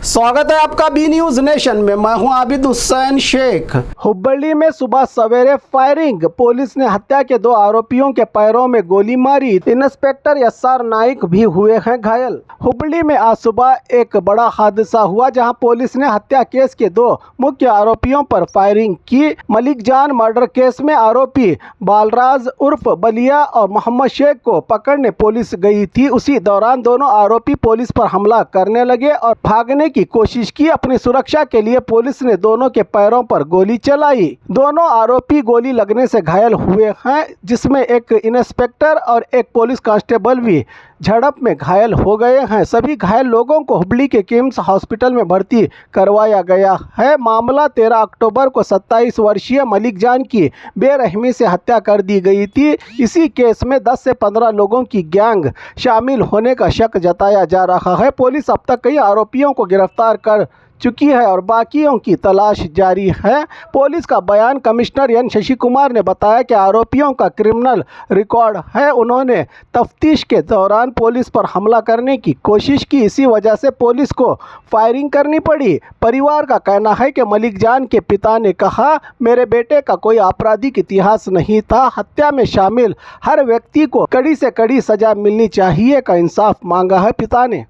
स्वागत है आपका बी न्यूज नेशन में। मैं हूं आबिद हुसैन शेख। हुब्बಳ್ಳಿ में सुबह सवेरे फायरिंग, पुलिस ने हत्या के 2 आरोपियों के पैरों में गोली मारी। इंस्पेक्टर एसआर नाइक भी हुए हैं घायल। हुब्बಳ್ಳಿ में आज सुबह एक बड़ा हादसा हुआ जहां पुलिस ने हत्या केस के 2 मुख्य आरोपियों पर फायरिंग की। मलिक जान मर्डर केस में आरोपी बालराज उर्फ बलिया और मोहम्मद शेख को पकड़ने पुलिस गई थी। उसी दौरान दोनों आरोपी पुलिस पर हमला करने लगे और भागने की कोशिश की। अपनी सुरक्षा के लिए पुलिस ने दोनों के पैरों पर गोली चलाई। दोनों आरोपी गोली लगने से घायल हुए हैं, जिसमें एक इंस्पेक्टर और एक पुलिस कांस्टेबल भी झड़प में घायल हो गए हैं। सभी घायल लोगों को हुब्बಳ್ಳಿ के किम्स हॉस्पिटल में भर्ती करवाया गया है। मामला 13 अक्टूबर को 27 वर्षीय मलिक जान की बेरहमी से हत्या कर दी गई थी। इसी केस में 10 से 15 लोगों की गैंग शामिल होने का शक जताया जा रहा है। पुलिस अब तक कई आरोपियों को गिरफ्तार कर चुकी है और बाकियों की तलाश जारी है। पुलिस का बयान कमिश्नर एन शशि कुमार ने बताया कि आरोपियों का क्रिमिनल रिकॉर्ड है। उन्होंने तफ्तीश के दौरान पुलिस पर हमला करने की कोशिश की, इसी वजह से पुलिस को फायरिंग करनी पड़ी। परिवार का कहना है कि मलिक जान के पिता ने कहा, मेरे बेटे का कोई आपराधिक इतिहास नहीं था। हत्या में शामिल हर व्यक्ति को कड़ी से कड़ी सजा मिलनी चाहिए का इंसाफ मांगा है पिता ने।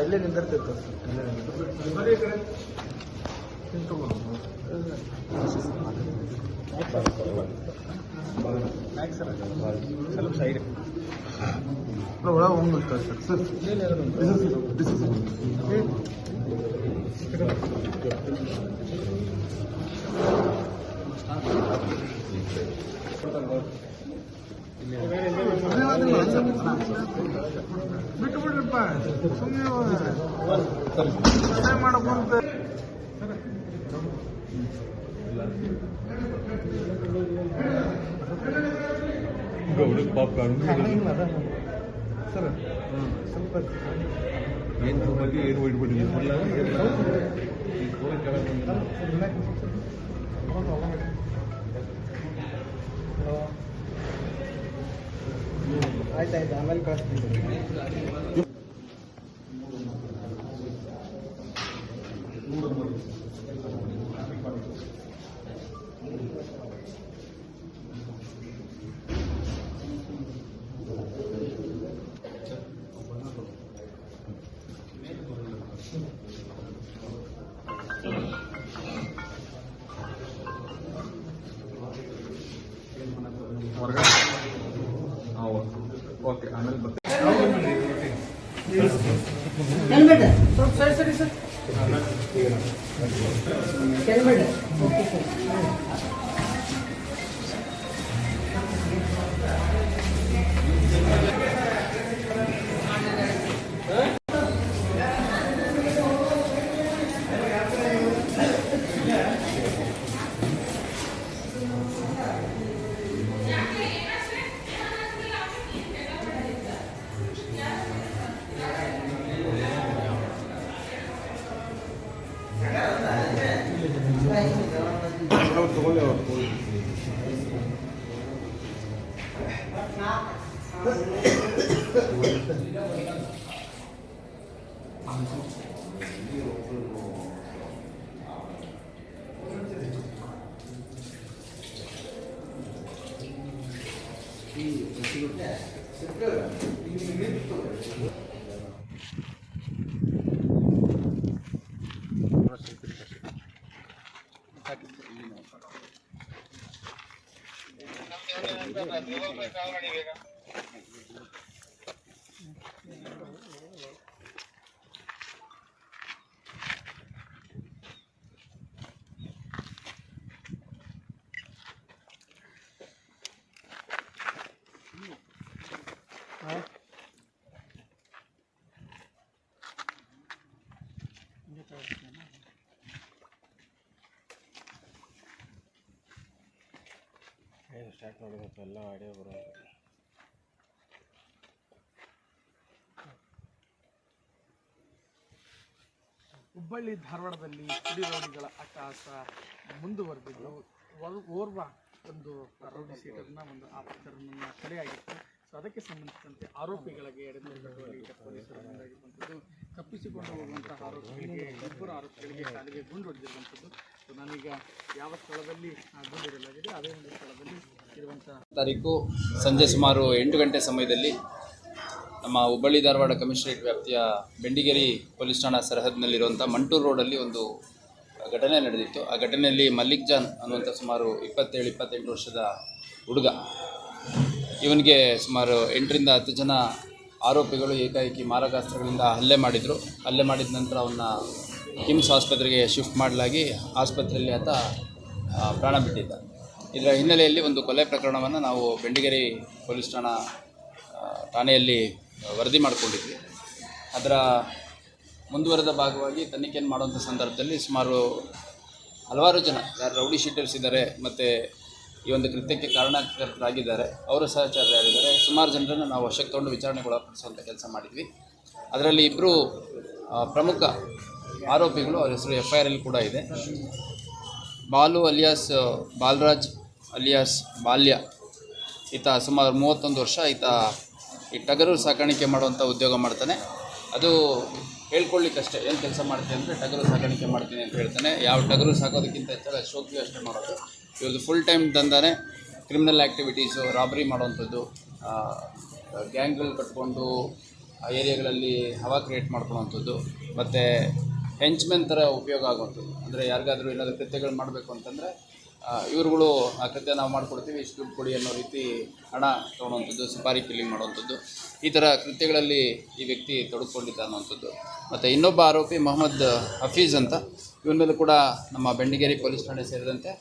ಇಲ್ಲೇ ನಿಂದಿರ್ತಿತ್ತು ಸ್ವಲ್ಪ ಸೈಡ್ ಒಳ ಹೋಗ್ಬೇಕು ಸರ್. ಬಿಟ್ಟು ಬಿಡ್ರಪ್ಪ, ಸುಮ್ಮನೆ ಮಾಡಕ್ಕಂತ ಸರ್ ಸ್ವಲ್ಪ ಏನು ಬಗ್ಗೆ ಏನು ಇಟ್ಬಿಟ್ಟಿಲ್ಲ. ಆಯ್ತಾಯ್ತು, ಆಮೇಲೆ ಕಳಿಸ್ತೀನಿ. ಓಕೆ, ಆಮೇಲೆ ಸರಿ ಸರಿ ಸರ್. ಸ್ಟಾರ್ಟ್ ಮಾಡಬೇಕು, ಎಲ್ಲ ಆಡಿಯೋ ಬರೋದು. ಹುಬ್ಬಳ್ಳಿ ಧಾರವಾಡದಲ್ಲಿ ಪುಡಿ ರೌಡಿಗಳ ಅಟ್ಟಹಾಸ ಮುಂದುವರೆದಿದ್ದು, ಓರ್ವ ಒಂದು ರೌಡಿ ಶೀಟರ್ನ ಒಂದು ಆಫೀಸರ್ನ ತಡೆಯಾಗಿತ್ತು. ಸೊ ಅದಕ್ಕೆ ಸಂಬಂಧಿಸಿದಂತೆ ಆರೋಪಿಗಳಿಗೆ ಎಡೆದುಕೊಳ್ಳುವಲ್ಲಿ ಪೊಲೀಸರು ತಪ್ಪಿಸಿಕೊಂಡು ಹೋಗುವಂತಹ ಆರೋಪಿಗಳಿಗೆ ಇಬ್ಬರು ಆರೋಪಿಗಳಿಗೆ ಕಾಲಿಗೆ ಗುಂಡು ಹೊಡೆದಿರುವಂಥದ್ದು. ಸೊ ನಾನೀಗ ಯಾವ ಸ್ಥಳದಲ್ಲಿ ಗುಂಡು ಇಡಲಾಗಿದೆ ಅದೇ ಒಂದು ಸ್ಥಳದಲ್ಲಿ ಇರುವಂತಹ ತಾರೀಕು ಸಂಜೆ ಸುಮಾರು 8 ಗಂಟೆ ಸಮಯದಲ್ಲಿ ನಮ್ಮ ಹುಬ್ಬಳ್ಳಿ ಧಾರವಾಡ ಕಮಿಷನರೇಟ್ ವ್ಯಾಪ್ತಿಯ ಬೆಂಡಿಗೇರಿ ಪೊಲೀಸ್ ಠಾಣಾ ಸರಹದ್ದಿನಲ್ಲಿರುವಂಥ ಮಂಟೂರು ರೋಡಲ್ಲಿ ಒಂದು ಘಟನೆ ನಡೆದಿತ್ತು. ಆ ಘಟನೆಯಲ್ಲಿ ಮಲ್ಲಿಕ್ ಜಾನ್ ಅನ್ನುವಂಥ ಸುಮಾರು 27-28 ವರ್ಷದ ಹುಡುಗ, ಇವನಿಗೆ ಸುಮಾರು 8ರಿಂದ 10 ಜನ ಆರೋಪಿಗಳು ಏಕಾಏಕಿ ಮಾರಕಾಸ್ತ್ರಗಳಿಂದ ಹಲ್ಲೆ ಮಾಡಿದರು. ಹಲ್ಲೆ ಮಾಡಿದ ನಂತರ ಅವನ್ನ ಕಿಮ್ಸ್ ಆಸ್ಪತ್ರೆಗೆ ಶಿಫ್ಟ್ ಮಾಡಲಾಗಿ ಆಸ್ಪತ್ರೆಯಲ್ಲಿ ಆತ ಪ್ರಾಣ ಬಿಟ್ಟಿದ್ದ. ಇದರ ಹಿನ್ನೆಲೆಯಲ್ಲಿ ಒಂದು ಕೊಲೆ ಪ್ರಕರಣವನ್ನು ನಾವು ಬೆಂಡಿಗೇರಿ ಪೊಲೀಸ್ ಠಾಣೆಯಲ್ಲಿ ವರದಿ ಮಾಡಿಕೊಂಡಿದ್ವಿ. ಅದರ ಮುಂದುವರೆದ ಭಾಗವಾಗಿ ತನಿಖೆಯನ್ನು ಮಾಡುವಂಥ ಸಂದರ್ಭದಲ್ಲಿ ಸುಮಾರು ಹಲವಾರು ಜನ ಯಾರು ರೌಡಿ ಶೀಟರ್ಸ್ ಇದ್ದಾರೆ ಮತ್ತು ಈ ಒಂದು ಕೃತ್ಯಕ್ಕೆ ಕಾರಣಕರ್ತರಾಗಿದ್ದಾರೆ, ಅವರ ಸಹಚರರಿದ್ದಾರೆ, ಸುಮಾರು ಜನರನ್ನು ನಾವು ವಶಕ್ಕೆ ತಗೊಂಡು ವಿಚಾರಣೆಗೆ ಒಳಪಡಿಸುವಂಥ ಕೆಲಸ ಮಾಡಿದ್ವಿ. ಅದರಲ್ಲಿ ಇಬ್ಬರು ಪ್ರಮುಖ ಆರೋಪಿಗಳು, ಅವರ ಹೆಸರು FIR ಕೂಡ ಇದೆ. ಬಾಲು ಅಲಿಯಾಸ್ ಬಾಲರಾಜ್ ಅಲಿಯಾಸ್ ಬಾಲ್ಯ, ಈತ ಸುಮಾರು 31 ವರ್ಷ. ಈತ ಈ ಟಗರು ಸಾಕಾಣಿಕೆ ಮಾಡುವಂಥ ಉದ್ಯೋಗ ಮಾಡ್ತಾನೆ. ಅದು ಹೇಳ್ಕೊಳ್ಳಿಕ್ಕಷ್ಟೇ, ಏನು ಕೆಲಸ ಮಾಡ್ತೀನಿ ಅಂದರೆ ಟಗರು ಸಾಕಾಣಿಕೆ ಮಾಡ್ತೀನಿ ಅಂತ ಹೇಳ್ತಾನೆ. ಯಾವ ಟಗರು ಸಾಕೋದಕ್ಕಿಂತ ಹೆಚ್ಚಾಗಿ ಶೋಕಿಗೆ ಅಷ್ಟೇ ಮಾಡೋದು. ಇವ್ರದ್ದು ಫುಲ್ ಟೈಮ್ ದಂದಾನೆ ಕ್ರಿಮಿನಲ್ ಆ್ಯಕ್ಟಿವಿಟೀಸು, ರಾಬರಿ ಮಾಡುವಂಥದ್ದು, ಗ್ಯಾಂಗ್ಗಳು ಕಟ್ಕೊಂಡು ಆ ಏರಿಯಾಗಳಲ್ಲಿ ಹವಾ ಕ್ರಿಯೇಟ್ ಮಾಡ್ಕೊಳ್ಳೋವಂಥದ್ದು, ಮತ್ತು ಹೆಂಚ್ಮೆನ್ ಥರ ಉಪಯೋಗ ಆಗುವಂಥದ್ದು. ಅಂದರೆ ಯಾರಿಗಾದರೂ ಏನಾದರೂ ಕೃತ್ಯಗಳು ಮಾಡಬೇಕು ಅಂತಂದರೆ ಇವ್ರುಗಳು ಆ ಕೃತ್ಯ ನಾವು ಮಾಡಿಕೊಡ್ತೀವಿ, ಇಷ್ಟು ದುಡ್ಡು ಕೊಡಿ ಅನ್ನೋ ರೀತಿ ಹಣ ತೊಗೊಳುವಂಥದ್ದು, ಸುಪಾರಿ ಕಿಲ್ಲಿಂಗ್ ಮಾಡುವಂಥದ್ದು, ಈ ಥರ ಕೃತ್ಯಗಳಲ್ಲಿ ಈ ವ್ಯಕ್ತಿ ತೊಡಗಿಕೊಂಡಿದ್ದ ಅನ್ನುವಂಥದ್ದು. ಮತ್ತು ಇನ್ನೊಬ್ಬ ಆರೋಪಿ ಮೊಹಮ್ಮದ್ ಹಫೀಜ್ ಅಂತ, ಇವನ ಮೇಲೆ ಕೂಡ ನಮ್ಮ ಬೆಂಡಿಗೇರಿ ಪೊಲೀಸ್ ಠಾಣೆ ಸೇರಿದಂತೆ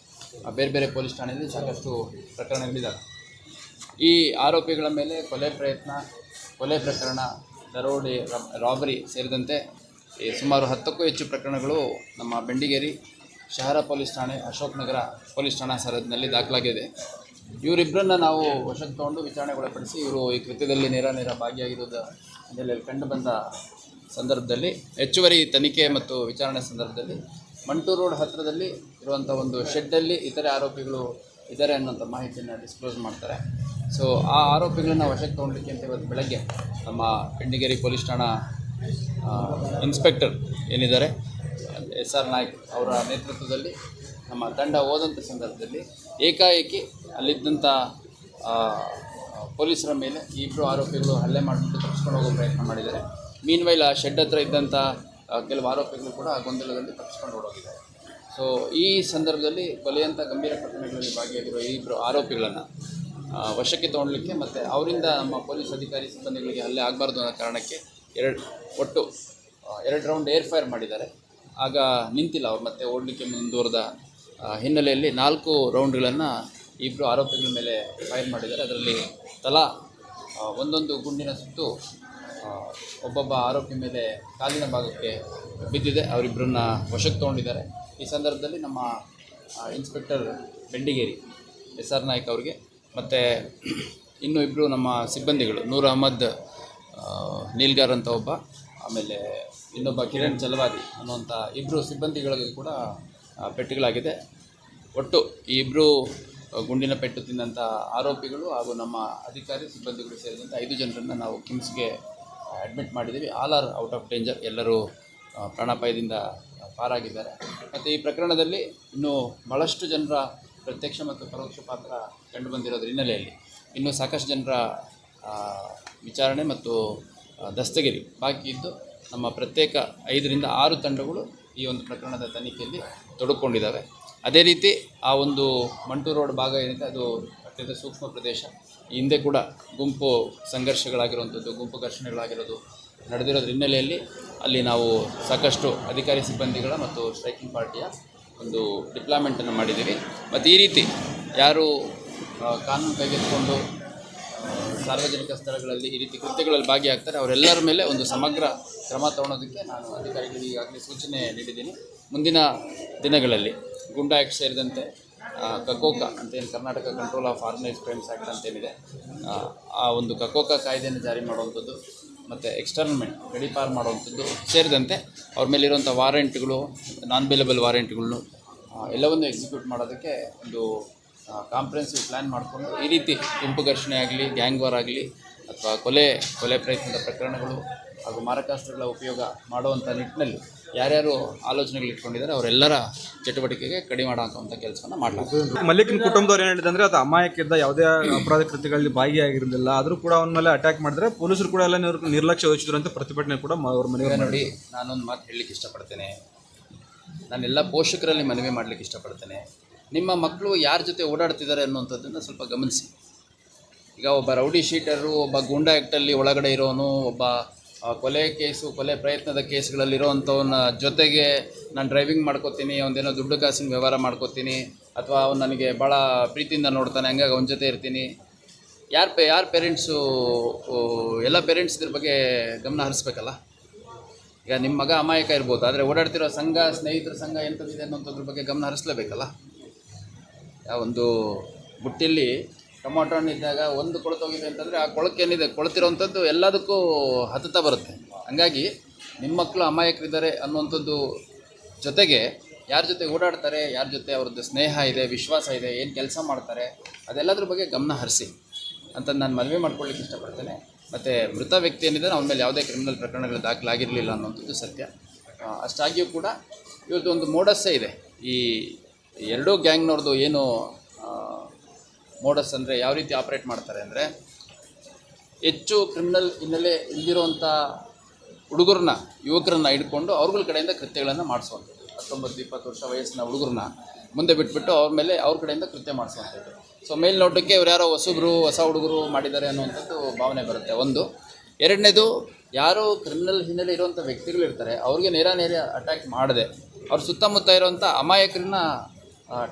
ಬೇರೆ ಬೇರೆ ಪೊಲೀಸ್ ಠಾಣೆಯಲ್ಲಿ ಸಾಕಷ್ಟು ಪ್ರಕರಣಗಳಿದ್ದಾವೆ. ಈ ಆರೋಪಿಗಳ ಮೇಲೆ ಕೊಲೆ ಪ್ರಯತ್ನ, ಕೊಲೆ ಪ್ರಕರಣ, ದರೋಡೆ, ರಾಬರಿ ಸೇರಿದಂತೆ ಸುಮಾರು 10ಕ್ಕೂ ಹೆಚ್ಚು ಪ್ರಕರಣಗಳು ನಮ್ಮ ಬೆಂಡಿಗೇರಿ ಶಹರ ಪೊಲೀಸ್ ಠಾಣೆ, ಅಶೋಕ್ ನಗರ ಪೊಲೀಸ್ ಠಾಣಾ ಸರಹದ್ದಿನಲ್ಲಿ ದಾಖಲಾಗಿದೆ. ಇವರಿಬ್ಬರನ್ನ ನಾವು ವಶಕ್ಕೆ ತಗೊಂಡು ವಿಚಾರಣೆಗೊಳಪಡಿಸಿ ಇವರು ಈ ಕೃತ್ಯದಲ್ಲಿ ನೇರ ಭಾಗಿಯಾಗಿರೋದು ಹಿನ್ನೆಲೆಯಲ್ಲಿ ಕಂಡುಬಂದ ಸಂದರ್ಭದಲ್ಲಿ ಹೆಚ್ಚುವರಿ ತನಿಖೆ ಮತ್ತು ವಿಚಾರಣೆ ಸಂದರ್ಭದಲ್ಲಿ ಮಂಟೂರು ರೋಡ್ ಹತ್ತಿರದಲ್ಲಿ ಇರುವಂಥ ಒಂದು ಶೆಡ್ಡಲ್ಲಿ ಇತರೆ ಆರೋಪಿಗಳು ಇದ್ದಾರೆ ಅನ್ನೋಂಥ ಮಾಹಿತಿಯನ್ನು ಡಿಸ್ಕ್ಲೋಸ್ ಮಾಡ್ತಾರೆ. ಸೊ ಆ ಆರೋಪಿಗಳನ್ನ ವಶಕ್ಕೆ ತೊಗೊಳ್ಲಿಕ್ಕೆ ಅಂತ ಇವತ್ತು ಬೆಳಗ್ಗೆ ನಮ್ಮ ಬೆಂಡಿಗೇರಿ ಪೊಲೀಸ್ ಠಾಣಾ ಇನ್ಸ್ಪೆಕ್ಟರ್ ಏನಿದ್ದಾರೆ SR ನಾಯ್ಕ್ ಅವರ ನೇತೃತ್ವದಲ್ಲಿ ನಮ್ಮ ತಂಡ ಹೋದಂಥ ಸಂದರ್ಭದಲ್ಲಿ ಏಕಾಏಕಿ ಅಲ್ಲಿದ್ದಂಥ ಪೊಲೀಸರ ಮೇಲೆ ಈ ಇಬ್ಬರು ಆರೋಪಿಗಳು ಹಲ್ಲೆ ಮಾಡಿಬಿಟ್ಟು ತಪ್ಪಿಸ್ಕೊಂಡು ಹೋಗೋ ಪ್ರಯತ್ನ ಮಾಡಿದ್ದಾರೆ. ಮೀನ್ವೈಲ್ ಆ ಶೆಡ್ ಹತ್ರ ಇದ್ದಂಥ ಕೆಲವು ಆರೋಪಿಗಳು ಕೂಡ ಆ ಗೊಂದಲದಲ್ಲಿ ತಪ್ಪಿಸ್ಕೊಂಡು ಹೊರಟೋಗಿದ್ದಾರೆ. ಸೊ ಈ ಸಂದರ್ಭದಲ್ಲಿ ಕೊಲೆಯಂಥ ಗಂಭೀರ ಪ್ರಕರಣಗಳಲ್ಲಿ ಭಾಗಿಯಾಗಿರುವ ಈ ಇಬ್ಬರು ಆರೋಪಿಗಳನ್ನು ವಶಕ್ಕೆ ತೊಗೊಳ್ಲಿಕ್ಕೆ ಮತ್ತು ಅವರಿಂದ ನಮ್ಮ ಪೊಲೀಸ್ ಅಧಿಕಾರಿ ಸಿಬ್ಬಂದಿಗಳಿಗೆ ಹಲ್ಲೆ ಆಗಬಾರ್ದು ಅನ್ನೋ ಕಾರಣಕ್ಕೆ ಒಟ್ಟು 2 ರೌಂಡ್ ಏರ್ ಫೈರ್ ಮಾಡಿದ್ದಾರೆ. ಆಗ ನಿಂತಿಲ್ಲ ಅವ್ರು, ಮತ್ತೆ ಓಡಲಿಕ್ಕೆ ಮುಂದುವರೆದ ಹಿನ್ನೆಲೆಯಲ್ಲಿ 4 ರೌಂಡ್ಗಳನ್ನು ಇಬ್ಬರು ಆರೋಪಿಗಳ ಮೇಲೆ ಫೈರ್ ಮಾಡಿದ್ದಾರೆ. ಅದರಲ್ಲಿ ತಲಾ ಒಂದೊಂದು ಗುಂಡಿನ ಸುತ್ತು ಒಬ್ಬೊಬ್ಬ ಆರೋಪಿ ಮೇಲೆ ಕಾಲಿನ ಭಾಗಕ್ಕೆ ಬಿದ್ದಿದೆ. ಅವರಿಬ್ಬರನ್ನ ವಶಕ್ಕೆ ತೊಗೊಂಡಿದ್ದಾರೆ. ಈ ಸಂದರ್ಭದಲ್ಲಿ ನಮ್ಮ ಇನ್ಸ್ಪೆಕ್ಟರ್ ಬೆಂಡಿಗೇರಿ SR ನಾಯ್ಕ್ ಅವರಿಗೆ ಮತ್ತು ಇನ್ನೂ ಇಬ್ಬರು ನಮ್ಮ ಸಿಬ್ಬಂದಿಗಳು, ನೂರ್ ಅಹಮದ್ ನೀಲ್ಗಾರ್ ಅಂತ ಒಬ್ಬ, ಆಮೇಲೆ ಇನ್ನೊಬ್ಬ ಕಿರಣ್ ಚಲವಾದಿ ಅನ್ನುವಂಥ ಇಬ್ಬರು ಸಿಬ್ಬಂದಿಗಳಿಗೆ ಕೂಡ ಪೆಟ್ಟುಗಳಾಗಿದೆ. ಒಟ್ಟು ಈ ಇಬ್ಬರು ಗುಂಡಿನ ಪೆಟ್ಟು ತಿಂದಂಥ ಆರೋಪಿಗಳು ಹಾಗೂ ನಮ್ಮ ಅಧಿಕಾರಿ ಸಿಬ್ಬಂದಿಗಳು ಸೇರಿದಂತೆ 5 ಜನರನ್ನು ನಾವು ಕಿಮ್ಸ್ಗೆ ಅಡ್ಮಿಟ್ ಮಾಡಿದ್ದೀವಿ. All are out of danger, ಎಲ್ಲರೂ ಪ್ರಾಣಾಪಾಯದಿಂದ ಪಾರಾಗಿದ್ದಾರೆ. ಮತ್ತು ಈ ಪ್ರಕರಣದಲ್ಲಿ ಇನ್ನೂ ಭಾಳಷ್ಟು ಜನರ ಪ್ರತ್ಯಕ್ಷ ಮತ್ತು ಪರೋಕ್ಷ ಪಾತ್ರ ಕಂಡುಬಂದಿರೋದ್ರ ಹಿನ್ನೆಲೆಯಲ್ಲಿ ಇನ್ನೂ ಸಾಕಷ್ಟು ಜನರ ವಿಚಾರಣೆ ಮತ್ತು ದಸ್ತಗಿರಿ ಬಾಕಿ ಇದ್ದು ನಮ್ಮ ಪ್ರತ್ಯೇಕ 5ರಿಂದ 6 ತಂಡಗಳು ಈ ಒಂದು ಪ್ರಕರಣದ ತನಿಖೆಯಲ್ಲಿ ತೊಡಗಿಕೊಂಡಿದ್ದಾವೆ. ಅದೇ ರೀತಿ ಆ ಒಂದು ಮಂಟೂರು ರೋಡ್ ಭಾಗ ಏನಿದೆ ಅದು ಅತ್ಯಂತ ಸೂಕ್ಷ್ಮ ಪ್ರದೇಶ. ಈ ಹಿಂದೆ ಕೂಡ ಗುಂಪು ಸಂಘರ್ಷಗಳಾಗಿರುವಂಥದ್ದು, ಗುಂಪು ಘರ್ಷಣೆಗಳಾಗಿರೋದು ನಡೆದಿರೋದ್ರ ಹಿನ್ನೆಲೆಯಲ್ಲಿ ಅಲ್ಲಿ ನಾವು ಸಾಕಷ್ಟು ಅಧಿಕಾರಿ ಸಿಬ್ಬಂದಿಗಳ ಮತ್ತು ಸ್ಟ್ರೈಕಿಂಗ್ ಪಾರ್ಟಿಯ ಒಂದು ಡಿಪ್ಲಾಯ್ಮೆಂಟನ್ನು ಮಾಡಿದ್ದೀವಿ. ಮತ್ತು ಈ ರೀತಿ ಯಾರು ಕಾನೂನು ಕೈಗೆತ್ತಿಕೊಂಡು ಸಾರ್ವಜನಿಕ ಸ್ಥಳಗಳಲ್ಲಿ ಈ ರೀತಿ ಕೃತ್ಯಗಳಲ್ಲಿ ಭಾಗಿಯಾಗ್ತಾರೆ ಅವರೆಲ್ಲರ ಮೇಲೆ ಒಂದು ಸಮಗ್ರ ಕ್ರಮ ತಗೊಳ್ಳೋದಕ್ಕೆ ನಾನು ಅಧಿಕಾರಿಗಳಿಗೆ ಈಗಾಗಲೇ ಸೂಚನೆ ನೀಡಿದ್ದೀನಿ. ಮುಂದಿನ ದಿನಗಳಲ್ಲಿ ಗುಂಡಾ ಆ್ಯಕ್ಟ್ ಸೇರಿದಂತೆ ಕಕೋಕ ಅಂತೇನು Karnataka control of organised crimes act ಅಂತೇನಿದೆ, ಆ ಒಂದು ಕಕೋಕ ಕಾಯ್ದೆಯನ್ನು ಜಾರಿ ಮಾಡುವಂಥದ್ದು ಮತ್ತು ಎಕ್ಸ್ಟರ್ನ್ಮೆಂಟ್ ಗಡೀಪಾರು ಮಾಡುವಂಥದ್ದು ಸೇರಿದಂತೆ ಅವ್ರ ಮೇಲಿರುವಂಥ ವಾರೆಂಟ್ಗಳು, ನಾನ್ ಬೇಲಬಲ್ ವಾರೆಂಟ್ಗಳನ್ನು ಎಲ್ಲವನ್ನು ಎಕ್ಸಿಕ್ಯೂಟ್ ಮಾಡೋದಕ್ಕೆ ಒಂದು ಕಾಂಪ್ರೆನ್ಸಿವ್ ಪ್ಲ್ಯಾನ್ ಮಾಡಿಕೊಂಡು ಈ ರೀತಿ ಗುಂಪು ಘರ್ಷಣೆ ಆಗಲಿ, ಗ್ಯಾಂಗ್ ವಾರ್ ಆಗಲಿ ಅಥವಾ ಕೊಲೆ ಪ್ರಯತ್ನದ ಪ್ರಕರಣಗಳು ಹಾಗೂ ಮಾರಕಾಸ್ತ್ರಗಳ ಉಪಯೋಗ ಮಾಡುವಂಥ ನಿಟ್ಟಿನಲ್ಲಿ ಯಾರ್ಯಾರು ಆಲೋಚನೆಗಳು ಇಟ್ಕೊಂಡಿದ್ದಾರೆ ಅವರೆಲ್ಲರ ಚಟುವಟಿಕೆಗೆ ಕಡಿವಾಣ ಹಾಕುವಂಥ ಕೆಲಸವನ್ನು ಮಾಡಲಾಗುತ್ತೆ. ಮಲ್ಲಿಕನ ಕುಟುಂಬದವ್ರು ಏನು ಹೇಳಿದಂದ್ರೆ ಅದು ಅಮಾಯಕಿದ್ದ ಯಾವುದೇ ಅಪರಾಧ ಕೃತ್ಯಗಳಲ್ಲಿ ಭಾಗಿಯಾಗಿರಲಿಲ್ಲ, ಆದರೂ ಕೂಡ ಅವನ ಮೇಲೆ ಅಟ್ಯಾಕ್ ಮಾಡಿದ್ರೆ ಪೊಲೀಸರು ಕೂಡ ಎಲ್ಲ ನಿರ್ಲಕ್ಷ್ಯ ವಹಿಸಿದ್ರು ಅಂತ ಪ್ರತಿಭಟನೆ ಕೂಡ ಅವ್ರ ಮನೆಗೆ ನೋಡಿ, ನಾನೊಂದು ಮಾತು ಹೇಳಲಿಕ್ಕೆ ಇಷ್ಟಪಡ್ತೇನೆ. ನಾನೆಲ್ಲ ಪೋಷಕರಲ್ಲಿ ಮನವಿ ಮಾಡಲಿಕ್ಕೆ ಇಷ್ಟಪಡ್ತೇನೆ. ನಿಮ್ಮ ಮಕ್ಕಳು ಯಾರ ಜೊತೆ ಓಡಾಡ್ತಿದ್ದಾರೆ ಅನ್ನುವಂಥದ್ದನ್ನು ಸ್ವಲ್ಪ ಗಮನಿಸಿ. ಈಗ ಒಬ್ಬ ರೌಡಿ ಶೀಟರು, ಒಬ್ಬ ಗೂಂಡಾ ಆ್ಯಕ್ಟಲ್ಲಿ ಒಳಗಡೆ ಇರೋನು, ಒಬ್ಬ ಕೊಲೆ ಪ್ರಯತ್ನದ ಕೇಸ್ಗಳಲ್ಲಿರೋವಂಥವನ್ನ ಜೊತೆಗೆ ನಾನು ಡ್ರೈವಿಂಗ್ ಮಾಡ್ಕೋತೀನಿ, ಅವನದೇನೋ ದುಡ್ಡು ಕಾಸಿನ ವ್ಯವಹಾರ ಮಾಡ್ಕೋತೀನಿ, ಅಥವಾ ಅವ್ನು ನನಗೆ ಭಾಳ ಪ್ರೀತಿಯಿಂದ ನೋಡ್ತಾನೆ, ಹಂಗಾಗಿ ಅವನ ಜೊತೆ ಇರ್ತೀನಿ. ಯಾರು ಪೇರೆಂಟ್ಸು, ಎಲ್ಲ ಪೇರೆಂಟ್ಸ್ ಇದ್ರ ಬಗ್ಗೆ ಗಮನ ಹರಿಸ್ಬೇಕಲ್ಲ. ಈಗ ನಿಮ್ಮ ಮಗ ಅಮಾಯಕ ಇರ್ಬೋದು, ಆದರೆ ಓಡಾಡ್ತಿರೋ ಸಂಘ, ಸ್ನೇಹಿತರ ಸಂಘ ಎಂಥದ್ದಿದೆ ಅನ್ನೋಂಥದ್ರ ಬಗ್ಗೆ ಗಮನ ಹರಿಸ್ಲೇಬೇಕಲ್ಲ. ಒಂದು ಬುಟ್ಟಿಯಲ್ಲಿ ಟೊಮೊಟೊ ಹಣ್ಣು ಇದ್ದಾಗ ಒಂದು ಕೊಳತೋಗಿದೆ ಅಂತಂದರೆ ಆ ಕೊಳಕ್ಕೇನಿದೆ, ಕೊಳತಿರೋವಂಥದ್ದು ಎಲ್ಲದಕ್ಕೂ ಹತ್ತುತ್ತಾ ಬರುತ್ತೆ. ಹಂಗಾಗಿ ನಿಮ್ಮ ಮಕ್ಕಳು ಅಮಾಯಕರಿದ್ದಾರೆ ಅನ್ನುವಂಥದ್ದು ಜೊತೆಗೆ ಯಾರ ಜೊತೆ ಓಡಾಡ್ತಾರೆ, ಯಾರ ಜೊತೆ ಅವ್ರದ್ದು ಸ್ನೇಹ ಇದೆ, ವಿಶ್ವಾಸ ಇದೆ, ಏನು ಕೆಲಸ ಮಾಡ್ತಾರೆ, ಅದೆಲ್ಲದ್ರ ಬಗ್ಗೆ ಗಮನ ಹರಿಸಿ ಅಂತ ನಾನು ಮನವಿ ಮಾಡ್ಕೊಳ್ಳಿಕ್ಕೆ ಇಷ್ಟಪಡ್ತೇನೆ. ಮತ್ತು ಮೃತ ವ್ಯಕ್ತಿ ಏನಿದೆ ಅವನ ಮೇಲೆ ಯಾವುದೇ ಕ್ರಿಮಿನಲ್ ಪ್ರಕರಣಗಳು ದಾಖಲಾಗಿರಲಿಲ್ಲ ಅನ್ನೋಂಥದ್ದು ಸತ್ಯ. ಅಷ್ಟಾಗಿಯೂ ಕೂಡ ಇವತ್ತು ಒಂದು ಮೋಡಸ್ಸೇ ಇದೆ. ಈ ಎರಡೂ ಗ್ಯಾಂಗ್ನವ್ರದ್ದು ಏನು ಮೋಡಸ್ ಅಂದರೆ ಯಾವ ರೀತಿ ಆಪ್ರೇಟ್ ಮಾಡ್ತಾರೆ ಅಂದರೆ, ಹೆಚ್ಚು ಕ್ರಿಮಿನಲ್ ಹಿನ್ನೆಲೆ ಇಲ್ದಿರೋವಂಥ ಹುಡುಗರನ್ನ, ಯುವಕರನ್ನ ಹಿಡ್ಕೊಂಡು ಅವ್ರಗಳ ಕಡೆಯಿಂದ ಕೃತ್ಯಗಳನ್ನು ಮಾಡಿಸುವಂಥದ್ದು. 19-20 ವರ್ಷ ವಯಸ್ಸಿನ ಹುಡುಗರನ್ನ ಮುಂದೆ ಬಿಟ್ಬಿಟ್ಟು ಅವ್ರ ಕಡೆಯಿಂದ ಕೃತ್ಯ ಮಾಡಿಸುವಂಥದ್ದು. ಸೊ ಮೇಲ್ನೋಟಕ್ಕೆ ಇವ್ರು ಯಾರೋ ಹೊಸ ಹುಡುಗರು ಮಾಡಿದ್ದಾರೆ ಅನ್ನುವಂಥದ್ದು ಭಾವನೆ ಬರುತ್ತೆ. ಒಂದು. ಎರಡನೇದು, ಯಾರು ಕ್ರಿಮಿನಲ್ ಹಿನ್ನೆಲೆ ಇರುವಂಥ ವ್ಯಕ್ತಿಗಳಿರ್ತಾರೆ ಅವ್ರಿಗೆ ನೇರ ಅಟ್ಯಾಕ್ ಮಾಡದೆ ಅವ್ರ ಸುತ್ತಮುತ್ತ ಇರುವಂಥ ಅಮಾಯಕರನ್ನ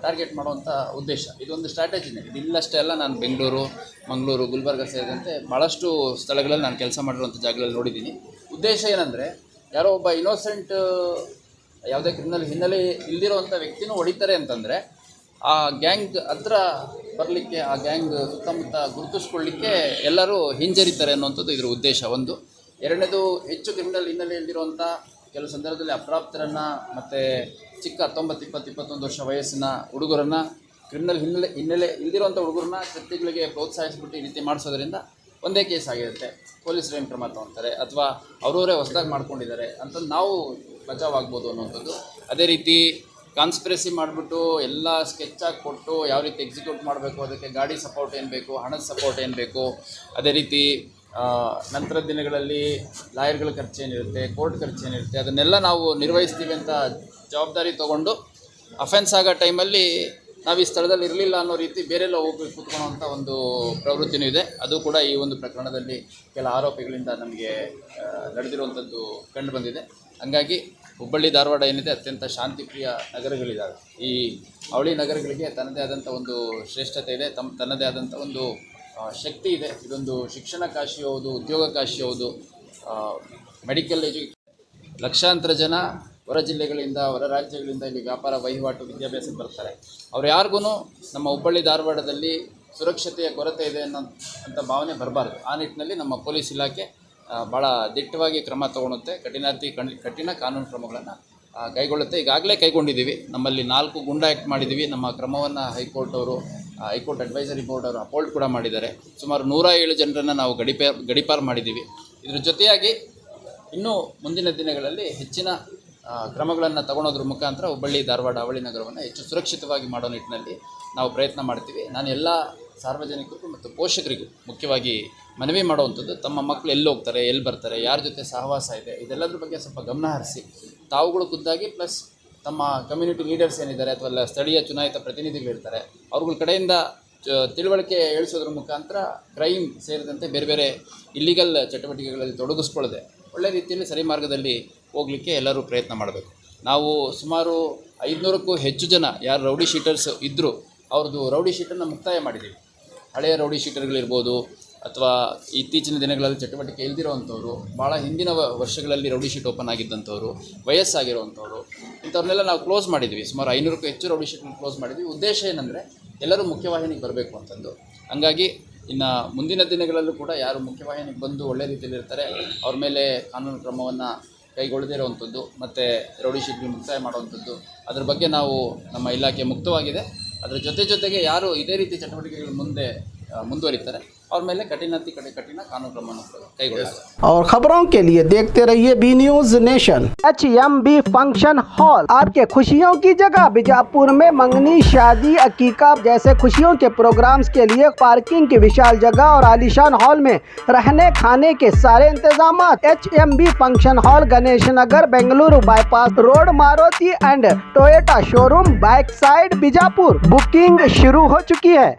ಟಾರ್ಗೆಟ್ ಮಾಡುವಂಥ ಉದ್ದೇಶ. ಇದೊಂದು ಸ್ಟ್ರಾಟಜಿನೇ. ಇದಿಲ್ಲಷ್ಟೇ ಅಲ್ಲ, ನಾನು ಬೆಂಗಳೂರು, ಮಂಗಳೂರು, ಗುಲ್ಬರ್ಗ ಸೇರಿದಂತೆ ಭಾಳಷ್ಟು ಸ್ಥಳಗಳಲ್ಲಿ ನಾನು ಕೆಲಸ ಮಾಡಿರುವಂಥ ಜಾಗಗಳಲ್ಲಿ ನೋಡಿದ್ದೀನಿ. ಉದ್ದೇಶ ಏನಂದರೆ, ಯಾರೋ ಒಬ್ಬ ಇನ್ನೋಸೆಂಟ್, ಯಾವುದೇ ಕ್ರಿಮಿನಲ್ ಹಿನ್ನೆಲೆ ಇಲ್ದಿರೋವಂಥ ವ್ಯಕ್ತಿನೂ ಹೊಡಿತಾರೆ ಅಂತಂದರೆ ಆ ಗ್ಯಾಂಗ್ ಹತ್ರ ಬರಲಿಕ್ಕೆ, ಆ ಗ್ಯಾಂಗ್ ಸುತ್ತಮುತ್ತ ಗುರುತಿಸ್ಕೊಳ್ಳಿಕ್ಕೆ ಎಲ್ಲರೂ ಹಿಂಜರಿತಾರೆ ಅನ್ನುವಂಥದ್ದು ಇದರ ಉದ್ದೇಶ. ಒಂದು. ಎರಡನೇದು, ಹೆಚ್ಚು ಕ್ರಿಮಿನಲ್ ಹಿನ್ನೆಲೆ ಇಲ್ದಿರುವಂಥ ಕೆಲವು ಸಂದರ್ಭದಲ್ಲಿ ಅಪ್ರಾಪ್ತರನ್ನು ಮತ್ತು ಚಿಕ್ಕ 19, 20, 21 ವರ್ಷ ವಯಸ್ಸಿನ ಹುಡುಗರನ್ನು, ಕ್ರಿಮಿನಲ್ ಹಿನ್ನೆಲೆ ಇಲ್ದಿರುವಂಥ ಹುಡುಗರನ್ನ ಕೃತ್ಯಗಳಿಗೆ ಪ್ರೋತ್ಸಾಹಿಸಿಬಿಟ್ಟು ಈ ರೀತಿ ಮಾಡಿಸೋದ್ರಿಂದ ಒಂದೇ ಕೇಸ್ ಆಗಿರುತ್ತೆ. ಪೊಲೀಸರು ಏನು ಕ್ರಮ ತೊಗೊಳ್ತಾರೆ, ಅಥವಾ ಅವರವರೇ ಹೊಸದಾಗಿ ಮಾಡ್ಕೊಂಡಿದ್ದಾರೆ ಅಂತಂದು ನಾವು ಬಚಾವಾಗ್ಬೋದು ಅನ್ನುವಂಥದ್ದು. ಅದೇ ರೀತಿ ಕಾನ್ಸ್ಪಿರಸಿ ಮಾಡಿಬಿಟ್ಟು ಎಲ್ಲ ಸ್ಕೆಚ್ಚಾಗಿ ಕೊಟ್ಟು ಯಾವ ರೀತಿ ಎಕ್ಸಿಕ್ಯೂಟ್ ಮಾಡಬೇಕು, ಅದಕ್ಕೆ ಗಾಡಿ ಸಪೋರ್ಟ್ ಏನು ಬೇಕು, ಹಣದ ಸಪೋರ್ಟ್ ಏನು ಬೇಕು, ಅದೇ ರೀತಿ ನಂತರದ ದಿನಗಳಲ್ಲಿ ಲಾಯರ್ಗಳ ಖರ್ಚೇನಿರುತ್ತೆ, ಕೋರ್ಟ್ ಖರ್ಚೇನಿರುತ್ತೆ, ಅದನ್ನೆಲ್ಲ ನಾವು ನಿರ್ವಹಿಸ್ತೀವಿ ಅಂತ ಜವಾಬ್ದಾರಿ ತೊಗೊಂಡು ಅಫೆನ್ಸ್ ಆಗೋ ಟೈಮಲ್ಲಿ ನಾವು ಈ ಸ್ಥಳದಲ್ಲಿ ಇರಲಿಲ್ಲ ಅನ್ನೋ ರೀತಿ ಬೇರೆಲ್ಲ ಹೋಗಿ ಕೂತ್ಕೊಳ್ಳೋವಂಥ ಒಂದು ಪ್ರವೃತ್ತಿನೂ ಇದೆ. ಅದು ಕೂಡ ಈ ಒಂದು ಪ್ರಕರಣದಲ್ಲಿ ಕೆಲ ಆರೋಪಿಗಳಿಂದ ನಮಗೆ ನಡೆದಿರುವಂಥದ್ದು ಕಂಡು ಬಂದಿದೆ. ಹಂಗಾಗಿ ಹುಬ್ಬಳ್ಳಿ, ಧಾರವಾಡ ಏನಿದೆ ಅತ್ಯಂತ ಶಾಂತಿಪ್ರಿಯ ನಗರಗಳಿದ್ದಾವೆ. ಈ ಅವಳಿ ನಗರಗಳಿಗೆ ತನ್ನದೇ ಆದಂಥ ಒಂದು ಶ್ರೇಷ್ಠತೆ ಇದೆ, ತನ್ನದೇ ಆದಂಥ ಒಂದು ಶಕ್ತಿ ಇದೆ. ಇದೊಂದು ಶಿಕ್ಷಣ ಕಾಶಿ ಹೌದು, ಉದ್ಯೋಗ ಕಾಶಿ ಹೌದು, ಮೆಡಿಕಲ್ ಲಕ್ಷಾಂತರ ಜನ ಹೊರ ಜಿಲ್ಲೆಗಳಿಂದ, ಹೊರ ರಾಜ್ಯಗಳಿಂದ ಇಲ್ಲಿ ವ್ಯಾಪಾರ, ವಹಿವಾಟು, ವಿದ್ಯಾಭ್ಯಾಸಕ್ಕೆ ಬರ್ತಾರೆ. ಅವ್ರು ಯಾರಿಗೂ ನಮ್ಮ ಹುಬ್ಬಳ್ಳಿ ಧಾರವಾಡದಲ್ಲಿ ಸುರಕ್ಷತೆಯ ಕೊರತೆ ಇದೆ ಅಂತ ಭಾವನೆ ಬರಬಾರ್ದು. ಆ ನಿಟ್ಟಿನಲ್ಲಿ ನಮ್ಮ ಪೊಲೀಸ್ ಇಲಾಖೆ ಭಾಳ ದಿಟ್ಟವಾಗಿ ಕ್ರಮ ತಗೊಳುತ್ತೆ. ಕಠಿಣ ಕಾನೂನು ಕ್ರಮಗಳನ್ನು ಕೈಗೊಳ್ಳುತ್ತೆ. ಈಗಾಗಲೇ ಕೈಗೊಂಡಿದ್ದೀವಿ. ನಮ್ಮಲ್ಲಿ 4 ಗುಂಡಾ ಆ್ಯಕ್ಟ್ ಮಾಡಿದ್ದೀವಿ. ನಮ್ಮ ಕ್ರಮವನ್ನು ಹೈಕೋರ್ಟ್ ಅಡ್ವೈಸರಿ ಬೋರ್ಡ್ ಅವರು ಅಪೋಲ್ಡ್ ಕೂಡ ಮಾಡಿದ್ದಾರೆ. ಸುಮಾರು 107 ಜನರನ್ನು ನಾವು ಗಡೀಪಾರು ಮಾಡಿದ್ದೀವಿ. ಇದ್ರ ಜೊತೆಯಾಗಿ ಇನ್ನೂ ಮುಂದಿನ ದಿನಗಳಲ್ಲಿ ಹೆಚ್ಚಿನ ಕ್ರಮಗಳನ್ನು ತಗೊಳೋದ್ರ ಮುಖಾಂತರ ಹುಬ್ಬಳ್ಳಿ, ಧಾರವಾಡ, ಅವಳಿ ನಗರವನ್ನು ಹೆಚ್ಚು ಸುರಕ್ಷಿತವಾಗಿ ಮಾಡೋ ನಿಟ್ಟಿನಲ್ಲಿ ನಾವು ಪ್ರಯತ್ನ ಮಾಡ್ತೀವಿ. ನಾನು ಎಲ್ಲ ಸಾರ್ವಜನಿಕರಿಗೂ ಮತ್ತು ಪೋಷಕರಿಗೂ ಮುಖ್ಯವಾಗಿ ಮನವಿ ಮಾಡುವಂಥದ್ದು, ತಮ್ಮ ಮಕ್ಕಳು ಎಲ್ಲಿ ಹೋಗ್ತಾರೆ, ಎಲ್ಲಿ ಬರ್ತಾರೆ, ಯಾರ ಜೊತೆ ಸಹವಾಸ ಇದೆ, ಇದೆಲ್ಲದ್ರ ಬಗ್ಗೆ ಸ್ವಲ್ಪ ಗಮನ ಹರಿಸಿ ತಾವುಗಳು ಖುದ್ದಾಗಿ, ಪ್ಲಸ್ ತಮ್ಮ ಕಮ್ಯುನಿಟಿ ಲೀಡರ್ಸ್ ಏನಿದ್ದಾರೆ ಅಥವಾ ಸ್ಥಳೀಯ ಚುನಾಯಿತ ಪ್ರತಿನಿಧಿಗಳಿರ್ತಾರೆ ಅವ್ರಗಳ ಕಡೆಯಿಂದ ತಿಳುವಳಿಕೆ ಹೇಳಿಸೋದ್ರ ಮುಖಾಂತರ ಕ್ರೈಮ್ ಸೇರಿದಂತೆ ಬೇರೆ ಬೇರೆ ಇಲ್ಲಿಗಲ್ ಚಟುವಟಿಕೆಗಳಲ್ಲಿ ತೊಡಗಿಸ್ಕೊಳ್ಳದೆ ಒಳ್ಳೆ ರೀತಿಯಲ್ಲಿ ಸರಿ ಮಾರ್ಗದಲ್ಲಿ ಹೋಗಲಿಕ್ಕೆ ಎಲ್ಲರೂ ಪ್ರಯತ್ನ ಮಾಡಬೇಕು. ನಾವು ಸುಮಾರು 500ಕ್ಕೂ ಹೆಚ್ಚು ಜನ ಯಾರು ರೌಡಿ ಶೀಟರ್ಸ್ ಇದ್ದರೂ ಅವ್ರದ್ದು ರೌಡಿ ಶೀಟನ್ನು ಮುಕ್ತಾಯ ಮಾಡಿದ್ದೀವಿ. ಹಳೆಯ ರೌಡಿ ಶೀಟರ್ಗಳಿರ್ಬೋದು, ಅಥವಾ ಇತ್ತೀಚಿನ ದಿನಗಳಲ್ಲಿ ಚಟುವಟಿಕೆ ಇಲ್ದಿರೋವಂಥವ್ರು, ಭಾಳ ಹಿಂದಿನ ವರ್ಷಗಳಲ್ಲಿ ರೌಡಿ ಶೀಟ್ ಓಪನ್ ಆಗಿದ್ದಂಥವ್ರು, ವಯಸ್ಸಾಗಿರೋವಂಥವ್ರು, ಇಂಥವ್ರನ್ನೆಲ್ಲ ನಾವು ಕ್ಲೋಸ್ ಮಾಡಿದ್ವಿ. ಸುಮಾರು 500ಕ್ಕೂ ಹೆಚ್ಚು ರೌಡಿ ಶೀಟ್ನ ಕ್ಲೋಸ್ ಮಾಡಿದ್ವಿ. ಉದ್ದೇಶ ಏನಂದರೆ ಎಲ್ಲರೂ ಮುಖ್ಯವಾಹಿನಿಗೆ ಬರಬೇಕು ಅಂತಂದು. ಹಂಗಾಗಿ ಇನ್ನು ಮುಂದಿನ ದಿನಗಳಲ್ಲೂ ಕೂಡ ಯಾರು ಮುಖ್ಯವಾಹಿನಿಗೆ ಬಂದು ಒಳ್ಳೆ ರೀತಿಯಲ್ಲಿ ಇರ್ತಾರೆ ಅವ್ರ ಮೇಲೆ ಕಾನೂನು ಕ್ರಮವನ್ನು ಕೈಗೊಳ್ಳದೇ ಇರುವಂಥದ್ದು ಮತ್ತು ರೌಡಿ ಶೀಟ್ಗಳು ಮುಕ್ತಾಯ ಮಾಡುವಂಥದ್ದು, ಅದ್ರ ಬಗ್ಗೆ ನಾವು ನಮ್ಮ ಇಲಾಖೆ ಮುಕ್ತವಾಗಿದೆ. ಅದರ ಜೊತೆಗೆ ಯಾರು ಇದೇ ರೀತಿ ಚಟುವಟಿಕೆಗಳು ಮುಂದುವರಿತಾರೆ ಅವ್ರ ಮೇಲೆ ಕಠಿಣ ಕಾನೂನು ಕ್ರಮವನ್ನು ಕೈಗೊಳ್ಳಲಾಗುತ್ತೆ. और खबरों के लिए देखते रहिए बी News Nation. HMB function hall आपके खुशियों की जगह। बीजापुर में मंगनी, शादी, अकीका जैसे खुशियों के प्रोग्राम्स के लिए पार्किंग की विशाल जगह और आलीशान हॉल में रहने खाने के सारे इंतजाम। HMB function hall Ganesh Nagar, Bengaluru bypass road, Maruti and Toyota showroom, back side, Bijapur. Booking शुरू हो चुकी है।